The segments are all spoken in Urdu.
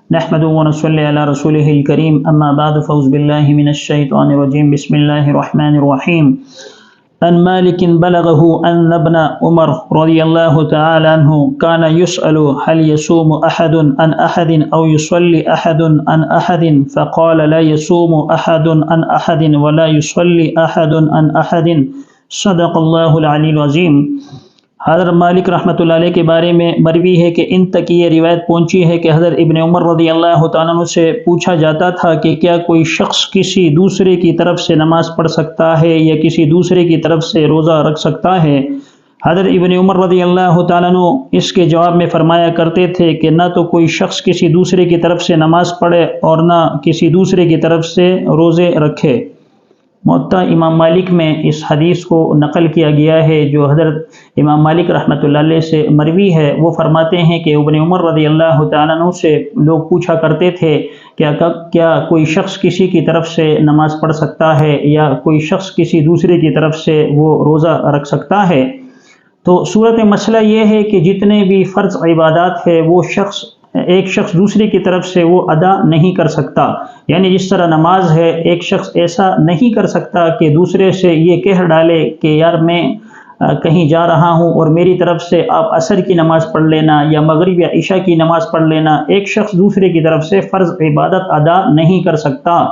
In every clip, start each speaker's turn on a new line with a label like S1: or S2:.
S1: نحمد ونصلي على رسوله الكريم اما بعد فاعوذ بالله من الشيطان الرجيم بسم الله الرحمن الرحيم عن مالك بلغه أن ابن عمر رضي الله تعالى عنه كان يسأل هل يصوم أحد عن أحد أو يصلي أحد عن أحد فقال لا يصوم أحد عن أحد ولا يصلي أحد عن أحد صدق اللہ العلی العظیم۔ حضرت مالک رحمۃ اللہ علیہ کے بارے میں مروی ہے کہ ان تک یہ روایت پہنچی ہے کہ حضرت ابن عمر رضی اللہ تعالیٰ عنہ سے پوچھا جاتا تھا کہ کیا کوئی شخص کسی دوسرے کی طرف سے نماز پڑھ سکتا ہے یا کسی دوسرے کی طرف سے روزہ رکھ سکتا ہے؟ حضرت ابن عمر رضی اللہ تعالیٰ عنہ اس کے جواب میں فرمایا کرتے تھے کہ نہ تو کوئی شخص کسی دوسرے کی طرف سے نماز پڑھے اور نہ کسی دوسرے کی طرف سے روزے رکھے۔ موطا امام مالک میں اس حدیث کو نقل کیا گیا ہے جو حضرت امام مالک رحمۃ اللہ علیہ سے مروی ہے۔ وہ فرماتے ہیں کہ ابن عمر رضی اللہ تعالیٰ عنہ سے لوگ پوچھا کرتے تھے کیا کوئی شخص کسی کی طرف سے نماز پڑھ سکتا ہے یا کوئی شخص کسی دوسرے کی طرف سے وہ روزہ رکھ سکتا ہے؟ تو صورت مسئلہ یہ ہے کہ جتنے بھی فرض عبادات ہے وہ ایک شخص دوسرے کی طرف سے وہ ادا نہیں کر سکتا، یعنی جس طرح نماز ہے ایک شخص ایسا نہیں کر سکتا کہ دوسرے سے یہ کہہ ڈالے کہ یار میں کہیں جا رہا ہوں اور میری طرف سے آپ عصر کی نماز پڑھ لینا یا مغرب یا عشاء کی نماز پڑھ لینا۔ ایک شخص دوسرے کی طرف سے فرض عبادت ادا نہیں کر سکتا۔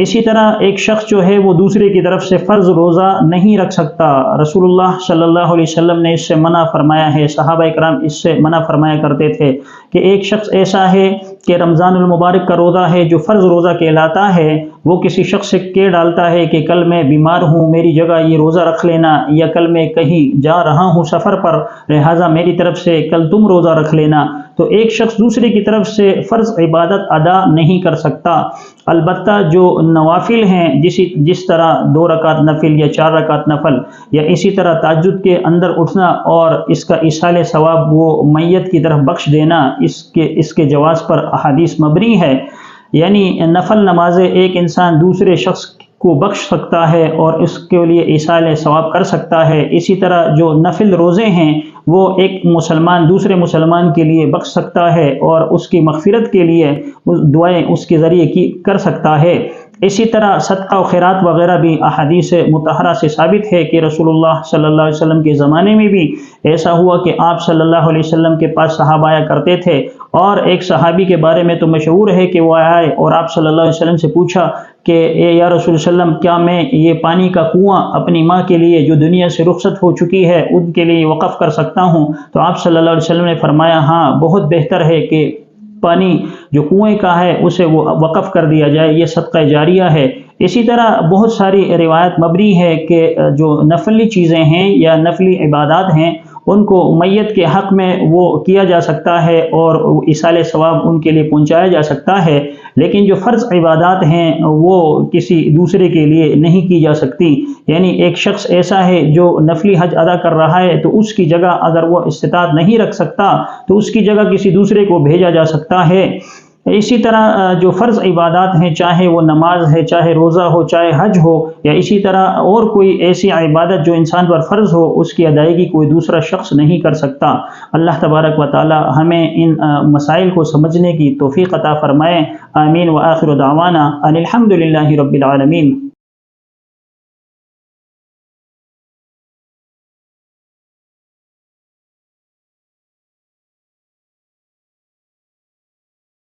S1: اسی طرح ایک شخص جو ہے وہ دوسرے کی طرف سے فرض روزہ نہیں رکھ سکتا۔ رسول اللہ صلی اللہ علیہ وسلم نے اس سے منع فرمایا ہے، صحابہ اکرام اس سے منع فرمایا کرتے تھے کہ ایک شخص ایسا ہے کہ رمضان المبارک کا روزہ ہے جو فرض روزہ کہلاتا ہے، وہ کسی شخص سے کہہ ڈالتا ہے کہ کل میں بیمار ہوں میری جگہ یہ روزہ رکھ لینا، یا کل میں کہیں جا رہا ہوں سفر پر لہٰذا میری طرف سے کل تم روزہ رکھ لینا، تو ایک شخص دوسرے کی طرف سے فرض عبادت ادا نہیں کر سکتا۔ البتہ جو نوافل ہیں جس طرح 2 رکعت نفل یا 4 رکعت نفل یا اسی طرح تہجد کے اندر اٹھنا اور اس کا ایصال ثواب وہ میت کی طرف بخش دینا، اس کے جواز پر احادیث مبنی ہے، یعنی نفل نمازیں ایک انسان دوسرے شخص کو بخش سکتا ہے اور اس کے لیے ایصال ثواب کر سکتا ہے۔ اسی طرح جو نفل روزے ہیں وہ ایک مسلمان دوسرے مسلمان کے لیے بخش سکتا ہے اور اس کی مغفرت کے لیے دعائیں اس کے ذریعے کر سکتا ہے۔ اسی طرح صدقہ و خیرات وغیرہ بھی احادیث مطہرہ سے ثابت ہے کہ رسول اللہ صلی اللہ علیہ وسلم کے زمانے میں بھی ایسا ہوا کہ آپ صلی اللہ علیہ وسلم کے پاس صحابہ آیا کرتے تھے، اور ایک صحابی کے بارے میں تو مشہور ہے کہ وہ آئے اور آپ صلی اللہ علیہ وسلم سے پوچھا کہ یا رسول وسلم کیا میں یہ پانی کا کنواں اپنی ماں کے لیے جو دنیا سے رخصت ہو چکی ہے ان کے لیے وقف کر سکتا ہوں؟ تو آپ صلی اللہ علیہ وسلم نے فرمایا ہاں، بہت بہتر ہے کہ پانی جو کنویں کا ہے اسے وہ وقف کر دیا جائے، یہ صدقہ جاریہ ہے۔ اسی طرح بہت ساری روایت مبنی ہے کہ جو نفلی چیزیں ہیں یا نفلی عبادات ہیں ان کو میت کے حق میں وہ کیا جا سکتا ہے اور ایصال ثواب ان کے لیے پہنچایا جا سکتا ہے، لیکن جو فرض عبادات ہیں وہ کسی دوسرے کے لیے نہیں کی جا سکتی۔ یعنی ایک شخص ایسا ہے جو نفلی حج ادا کر رہا ہے تو اس کی جگہ اگر وہ استطاعت نہیں رکھ سکتا تو اس کی جگہ کسی دوسرے کو بھیجا جا سکتا ہے۔ اسی طرح جو فرض عبادات ہیں چاہے وہ نماز ہے، چاہے روزہ ہو، چاہے حج ہو، یا اسی طرح اور کوئی ایسی عبادت جو انسان پر فرض ہو اس کی ادائیگی کوئی دوسرا شخص نہیں کر سکتا۔ اللہ تبارک و تعالی ہمیں ان مسائل کو سمجھنے کی توفیق عطا فرمائے۔ آمین۔ وآخر دعوانا ان الحمد للہ رب العالمین۔